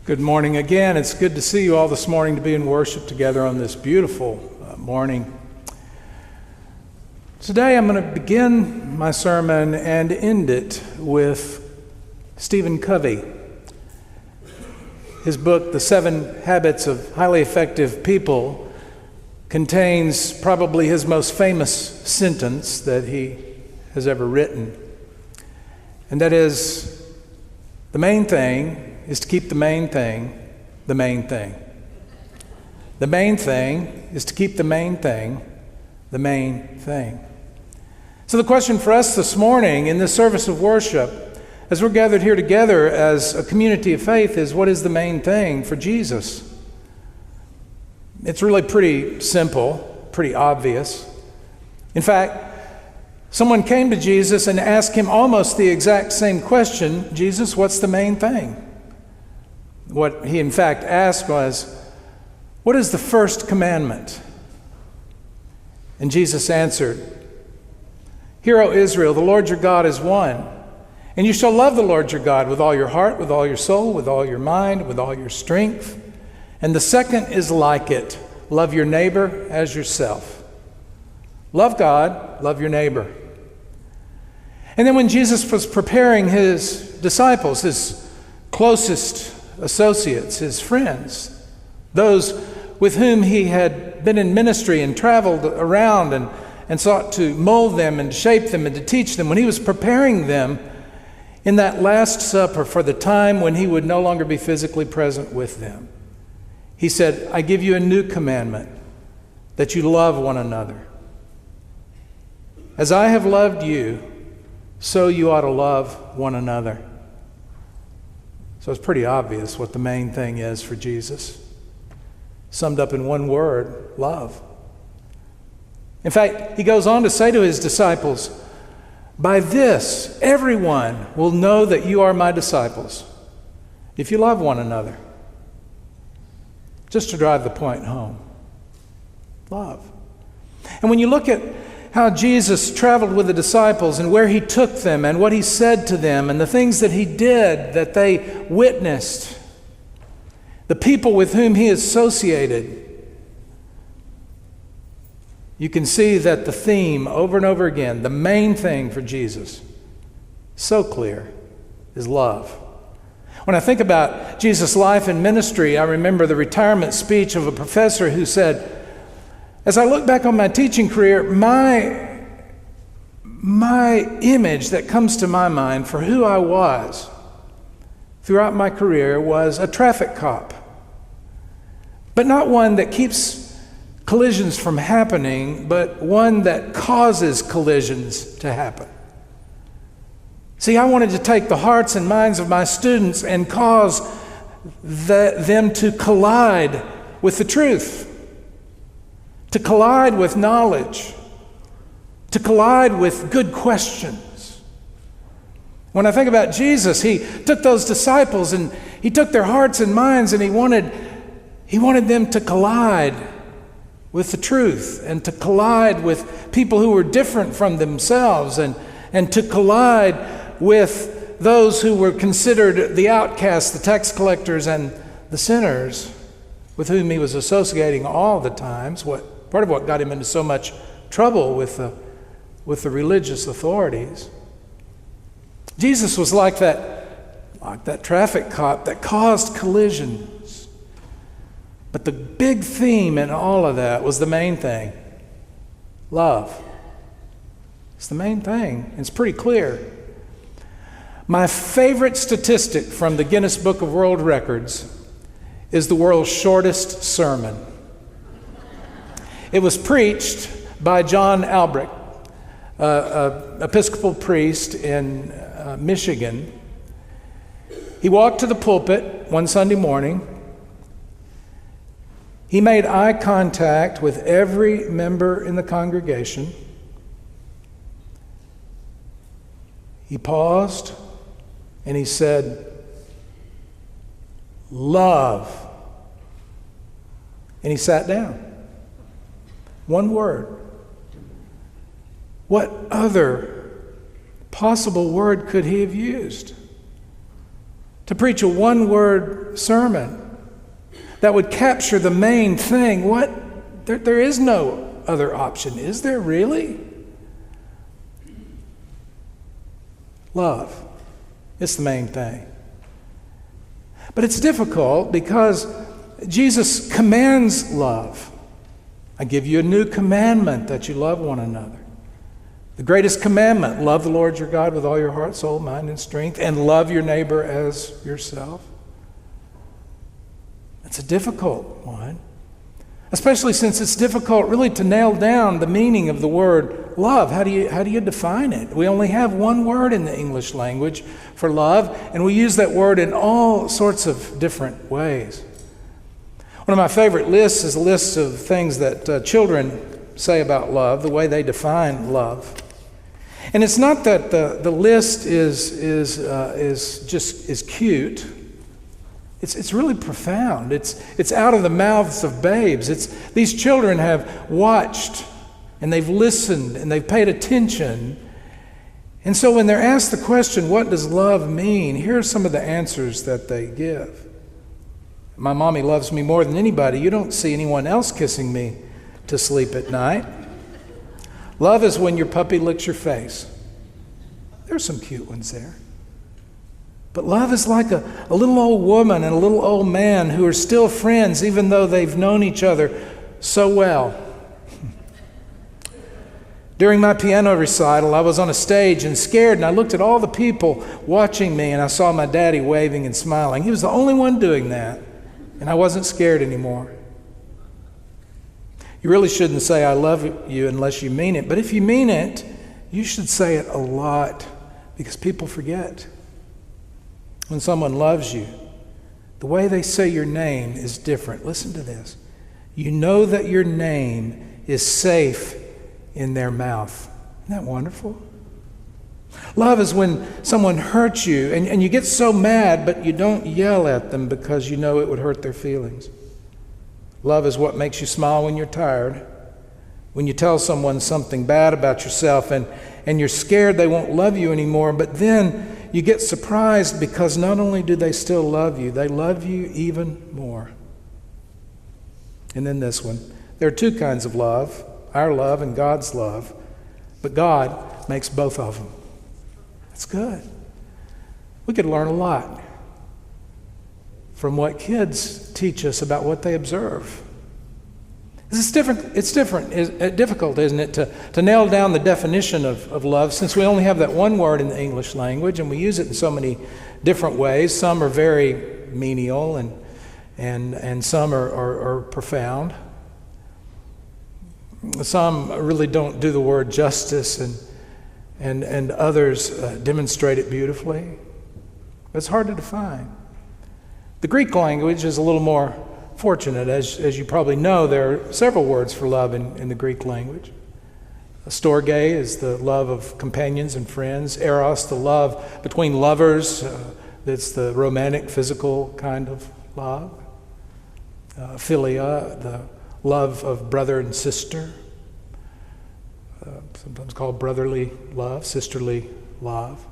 Good morning again. It's good to see you all this morning, to be in worship together on this beautiful morning. Today I'm going to begin my sermon and end it with Stephen Covey. His book, The 7 Habits of Highly Effective People, contains probably his most famous sentence that he has ever written. And that is, the main thing is to keep the main thing the main thing. The main thing is to keep the main thing the main thing. So the question for us this morning in this service of worship, as we're gathered here together as a community of faith, is what is the main thing for Jesus? It's really pretty simple, pretty obvious. In fact, someone came to Jesus and asked him almost the exact same question: Jesus, what's the main thing? What he in fact asked was, what is the first commandment? And Jesus answered, Hear, O Israel, the Lord your God is one, and you shall love the Lord your God with all your heart, with all your soul, with all your mind, with all your strength. And the second is like it, love your neighbor as yourself. Love God, love your neighbor. And then when Jesus was preparing his disciples, his closest associates, his friends, those with whom he had been in ministry and traveled around and sought to mold them and shape them and to teach them, when he was preparing them in that Last Supper for the time when he would no longer be physically present with them, he said, I give you a new commandment, that you love one another. As I have loved you, so you ought to love one another. So it's pretty obvious what the main thing is for Jesus. Summed up in one word: love. In fact, he goes on to say to his disciples, by this, everyone will know that you are my disciples, if you love one another. Just to drive the point home. Love. And when you look at how Jesus traveled with the disciples and where he took them and what he said to them and the things that he did that they witnessed, the people with whom he associated, you can see that the theme over and over again, the main thing for Jesus, so clear, is love. When I think about Jesus' life and ministry, I remember the retirement speech of a professor who said, as I look back on my teaching career, my image that comes to my mind for who I was throughout my career was a traffic cop. But not one that keeps collisions from happening, but one that causes collisions to happen. See, I wanted to take the hearts and minds of my students and cause them to collide with the truth, to collide with knowledge, to collide with good questions. When I think about Jesus, he took those disciples and he took their hearts and minds and he wanted them to collide with the truth and to collide with people who were different from themselves and to collide with those who were considered the outcasts, the tax collectors, and the sinners with whom he was associating all the times. Part of what got him into so much trouble with the religious authorities. Jesus was like that traffic cop that caused collisions. But the big theme in all of that was the main thing: love. It's the main thing. It's pretty clear. My favorite statistic from the Guinness Book of World Records is the world's shortest sermon. It was preached by John Albrecht, an Episcopal priest in Michigan. He walked to the pulpit one Sunday morning. He made eye contact with every member in the congregation. He paused and he said, love. And he sat down. One word. What other possible word could he have used to preach a one-word sermon that would capture the main thing. There is no other option, is there really? Love. It's the main thing. But it's difficult because Jesus commands love. I give you a new commandment, that you love one another. The greatest commandment, love the Lord your God with all your heart, soul, mind, and strength, and love your neighbor as yourself. It's a difficult one, especially since it's difficult really to nail down the meaning of the word love. How do you define it? We only have one word in the English language for love, and we use that word in all sorts of different ways. One of my favorite lists is a list of things that children say about love, the way they define love. And it's not that the list is cute. It's really profound. It's out of the mouths of babes. These children have watched and they've listened and they've paid attention. And so when they're asked the question, what does love mean? Here are some of the answers that they give. My mommy loves me more than anybody. You don't see anyone else kissing me to sleep at night. Love is when your puppy licks your face. There's some cute ones there. But love is like a little old woman and a little old man who are still friends even though they've known each other so well. During my piano recital, I was on a stage and scared, and I looked at all the people watching me, and I saw my daddy waving and smiling. He was the only one doing that, and I wasn't scared anymore. You really shouldn't say, I love you, unless you mean it. But if you mean it, you should say it a lot, because people forget. When someone loves you, the way they say your name is different. Listen to this. You know that your name is safe in their mouth. Isn't that wonderful? Love is when someone hurts you and you get so mad, but you don't yell at them because you know it would hurt their feelings. Love is what makes you smile when you're tired. When you tell someone something bad about yourself and you're scared they won't love you anymore, but then you get surprised because not only do they still love you, they love you even more. And then this one. There are two kinds of love, our love and God's love, but God makes both of them. That's good. We could learn a lot from what kids teach us about what they observe. It's difficult, isn't it, to nail down the definition of love, since we only have that one word in the English language and we use it in so many different ways. Some are very menial and some are profound. Some really don't do the word justice and others demonstrate it beautifully. But it's hard to define. The Greek language is a little more fortunate. As you probably know, there are several words for love in the Greek language. Storge is the love of companions and friends. Eros, the love between lovers. That's the romantic, physical kind of love. Philia, the love of brother and sister. Sometimes called brotherly love, sisterly love.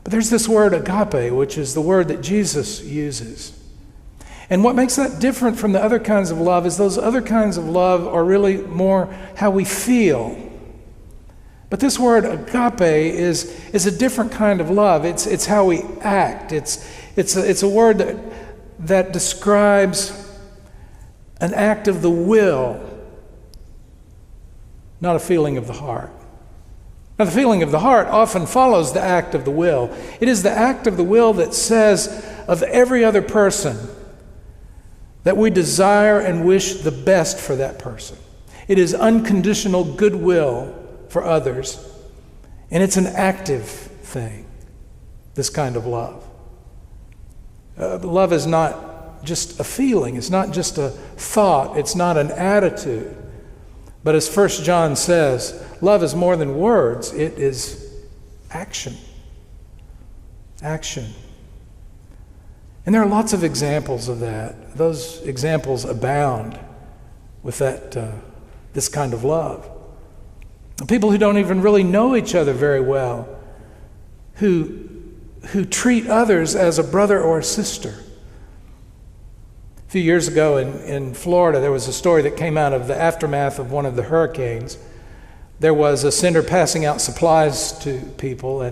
But there's this word agape, which is the word that Jesus uses. And what makes that different from the other kinds of love is those other kinds of love are really more how we feel. But this word agape is a different kind of love. It's how we act. It's a word that describes an act of the will, not a feeling of the heart. Now, the feeling of the heart often follows the act of the will. It is the act of the will that says of every other person that we desire and wish the best for that person. It is unconditional goodwill for others, and it's an active thing, this kind of love. Love is not just a feeling. It's not just a thought. It's not an attitude. But as 1 John says, love is more than words. It is action. Action. And there are lots of examples of that. Those examples abound with this kind of love. People who don't even really know each other very well, who who treat others as a brother or a sister. A few years ago in Florida, there was a story that came out of the aftermath of one of the hurricanes. There was a sender passing out supplies to people,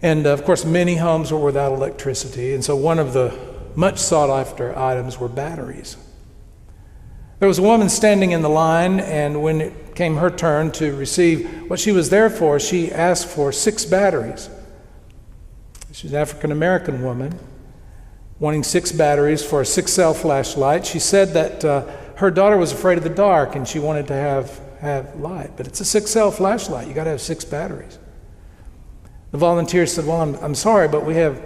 and of course many homes were without electricity, and so one of the much sought after items were batteries. There was a woman standing in the line, and when it came her turn to receive what she was there for, she asked for 6 batteries. She's an African-American woman, wanting 6 batteries for a 6-cell flashlight. She said that her daughter was afraid of the dark and she wanted to have light, but it's a 6-cell flashlight. You got to have 6 batteries. The volunteer said, "Well, I'm sorry, but we have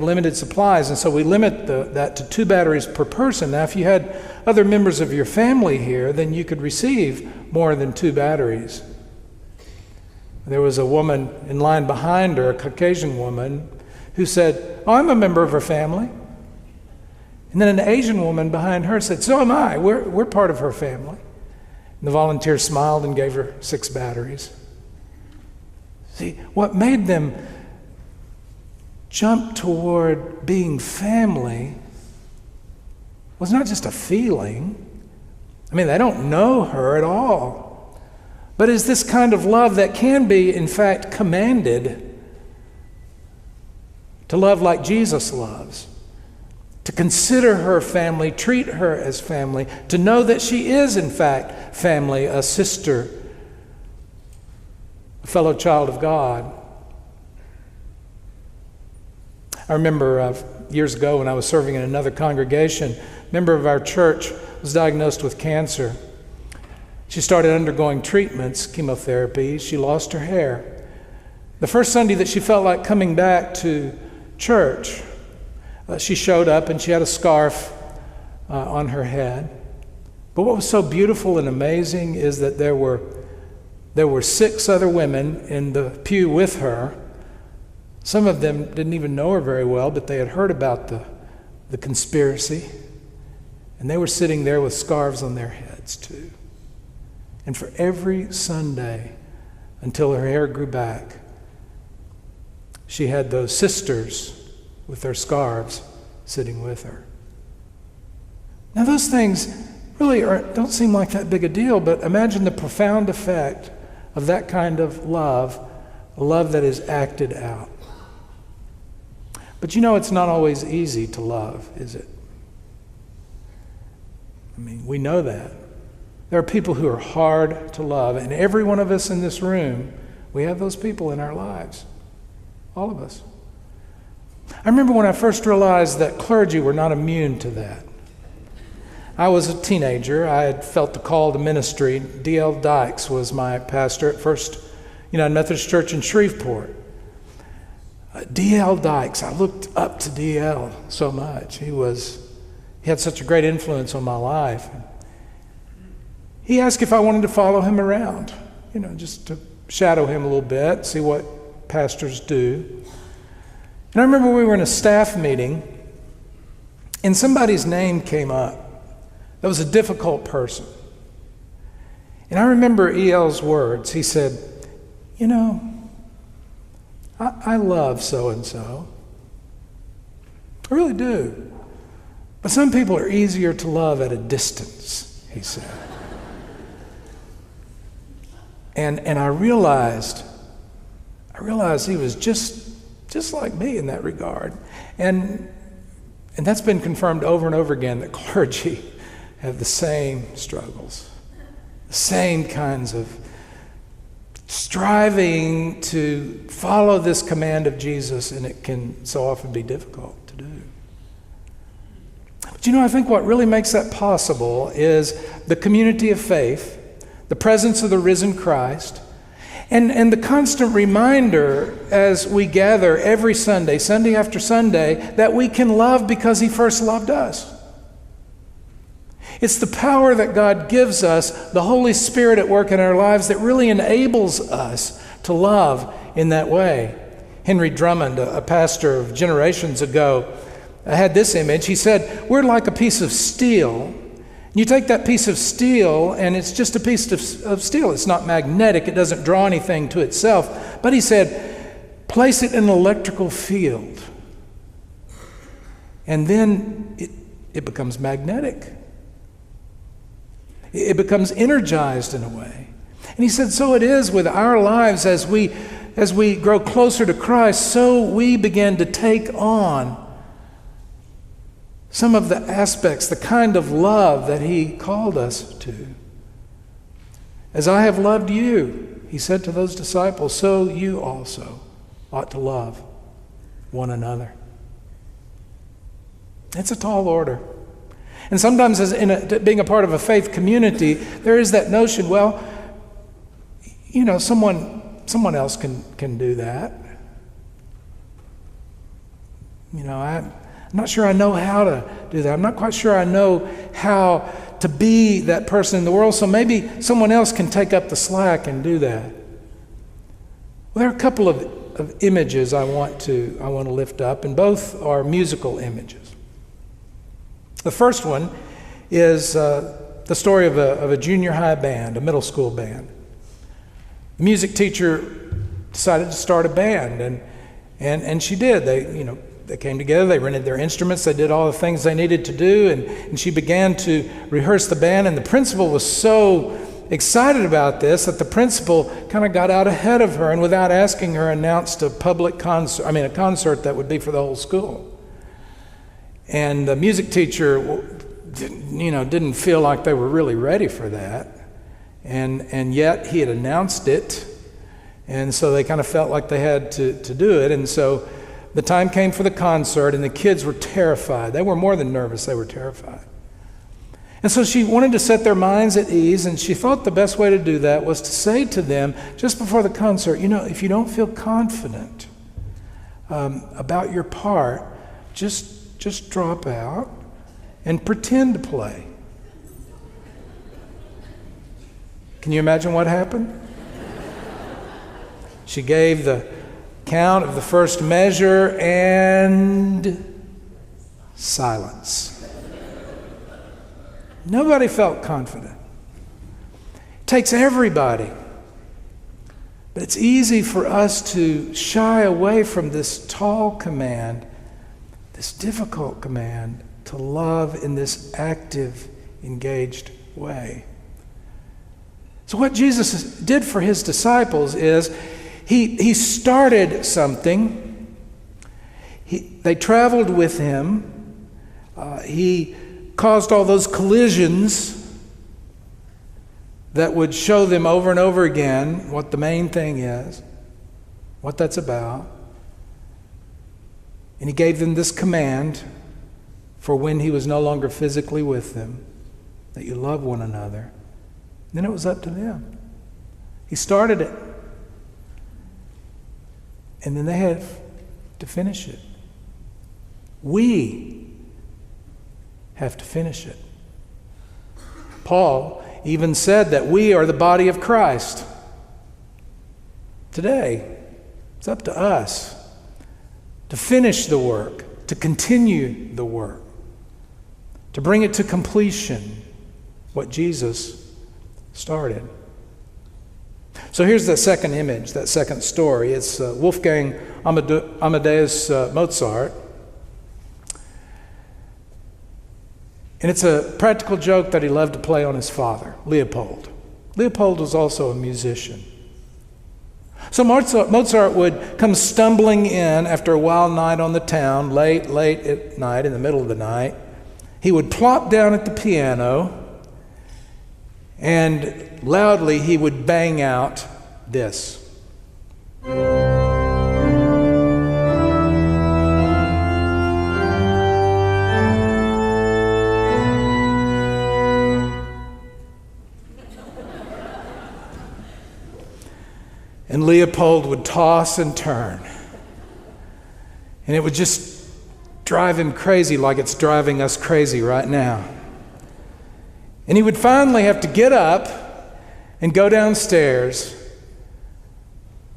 limited supplies, and so we limit that to 2 batteries per person. Now, if you had other members of your family here, then you could receive more than 2 batteries." There was a woman in line behind her, a Caucasian woman, who said, "Oh, I'm a member of her family." And then an Asian woman behind her said, "So am I. We're part of her family." And the volunteer smiled and gave her 6 batteries. See, what made them jump toward being family was not just a feeling. I mean, they don't know her at all. But is this kind of love that can be, in fact, commanded to love like Jesus loves, to consider her family, treat her as family, to know that she is, in fact, family, a sister, a fellow child of God. I remember years ago when I was serving in another congregation, a member of our church was diagnosed with cancer. She started undergoing treatments, chemotherapy. She lost her hair. The first Sunday that she felt like coming back to church, she showed up and she had a scarf on her head. But what was so beautiful and amazing is that there were 6 other women in the pew with her. Some of them didn't even know her very well, but they had heard about the conspiracy. And they were sitting there with scarves on their heads too. And for every Sunday, until her hair grew back, she had those sisters with their scarves sitting with her. Now those things really don't seem like that big a deal, but imagine the profound effect of that kind of love, a love that is acted out. But it's not always easy to love, is it? I mean, we know that. There are people who are hard to love, and every one of us in this room, we have those people in our lives. All of us. I remember when I first realized that clergy were not immune to that. I was a teenager. I had felt the call to ministry. D.L. Dykes was my pastor at First United Methodist Church in Shreveport. D.L. Dykes, I looked up to D.L. so much. He had such a great influence on my life. He asked if I wanted to follow him around, just to shadow him a little bit, see what pastors do. And I remember we were in a staff meeting, and somebody's name came up. That was a difficult person. And I remember E.L.'s words. He said, I love so-and-so. I really do. But some people are easier to love at a distance, he said. And I realized he was just like me in that regard. And that's been confirmed over and over again, that clergy have the same struggles, the same kinds of striving to follow this command of Jesus, and it can so often be difficult to do. But I think what really makes that possible is the community of faith, the presence of the risen Christ, and the constant reminder as we gather every Sunday, Sunday after Sunday, that we can love because He first loved us. It's the power that God gives us, the Holy Spirit at work in our lives, that really enables us to love in that way. Henry Drummond, a pastor of generations ago, had this image. He said, we're like a piece of steel. You take that piece of steel, and it's just a piece of steel. It's not magnetic. It doesn't draw anything to itself. But he said, place it in an electrical field, and then it becomes magnetic. It becomes energized in a way. And he said, so it is with our lives as we grow closer to Christ, so we begin to take on some of the aspects, the kind of love that he called us to. As I have loved you, he said to those disciples, so you also ought to love one another. It's a tall order. And sometimes being a part of a faith community, there is that notion, well, someone else can do that. I'm not sure I know how to do that. I'm not quite sure I know how to be that person in the world, so maybe someone else can take up the slack and do that. Well, there are a couple of images I want to lift up, and both are musical images. The first one is the story of a junior high band, a middle school band. The music teacher decided to start a band, and she did. They came together, they rented their instruments, they did all the things they needed to do, and she began to rehearse the band, and the principal was so excited about this that the principal kind of got out ahead of her and without asking her announced a concert that would be for the whole school. And the music teacher, didn't feel like they were really ready for that. And yet he had announced it. And so they kind of felt like they had to do it. And so the time came for the concert, and the kids were terrified. They were more than nervous, they were terrified. And so she wanted to set their minds at ease, and she thought the best way to do that was to say to them, just before the concert, if you don't feel confident about your part, just drop out and pretend to play. Can you imagine what happened? She gave the count of the first measure and silence. Nobody felt confident. It takes everybody. But it's easy for us to shy away from this tall command, this difficult command to love in this active, engaged way. So what Jesus did for his disciples is he started something. They traveled with him. He caused all those collisions that would show them over and over again what the main thing is, what that's about. And he gave them this command for when he was no longer physically with them, that you love one another. Then it was up to them. He started it. And then they had to finish it. We have to finish it. Paul even said that we are the body of Christ. Today, it's up to us to finish the work, to continue the work, to bring it to completion, what Jesus started. So here's the second image, that second story. It's Wolfgang Amadeus Mozart. And it's a practical joke that he loved to play on his father, Leopold. Leopold was also a musician. So Mozart would come stumbling in after a wild night on the town, late at night, in the middle of the night. He would plop down at the piano, and loudly he would bang out this. And Leopold would toss and turn. And it would just drive him crazy like it's driving us crazy right now. And he would finally have to get up and go downstairs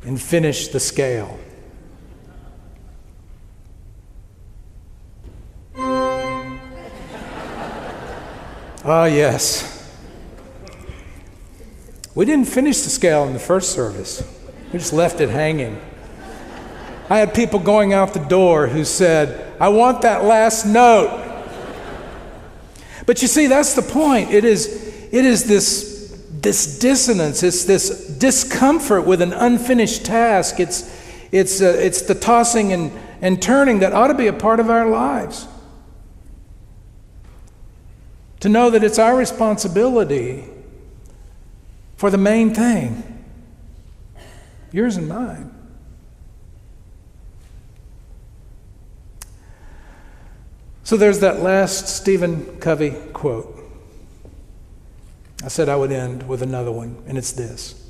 and finish the scale. Oh, yes. We didn't finish the scale in the first service. We just left it hanging. I had people going out the door who said, I want that last note. But you see, that's the point. It is this dissonance, it's this discomfort with an unfinished task. It's the tossing and turning that ought to be a part of our lives. To know that it's our responsibility for the main thing, yours and mine. So there's that last Stephen Covey quote. I said I would end with another one, and it's this.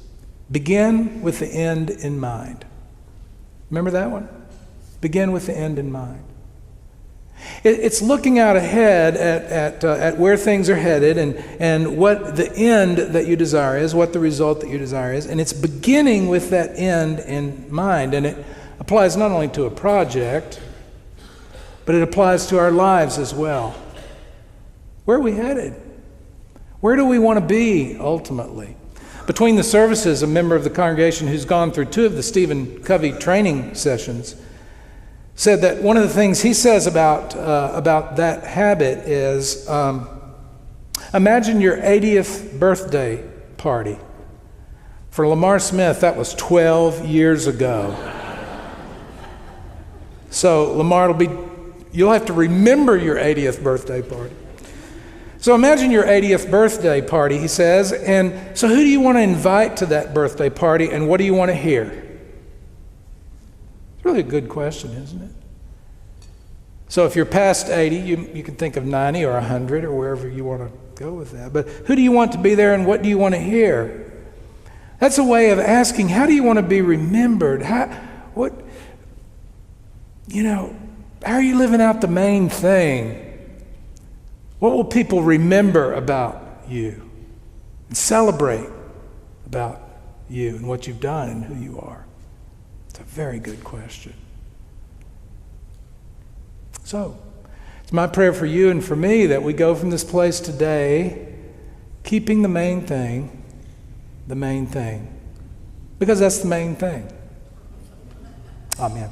Begin with the end in mind. Remember that one? Begin with the end in mind. It's looking out ahead at where things are headed and what the end that you desire is, what the result that you desire is, and it's beginning with that end in mind. And it applies not only to a project, but it applies to our lives as well. Where are we headed? Where do we want to be ultimately? Between the services, a member of the congregation who's gone through 2 of the Stephen Covey training sessions said that one of the things he says about that habit is, imagine your 80th birthday party. For Lamar Smith, that was 12 years ago. So Lamar, you'll have to remember your 80th birthday party. So imagine your 80th birthday party, he says, and so who do you want to invite to that birthday party, and what do you want to hear? It's really a good question, isn't it? So if you're past 80, you can think of 90 or 100 or wherever you want to go with that. But who do you want to be there, and what do you want to hear? That's a way of asking, how do you want to be remembered? How are you living out the main thing? What will people remember about you and celebrate about you and what you've done and who you are? It's a very good question. So, it's my prayer for you and for me that we go from this place today keeping the main thing, because that's the main thing. Amen.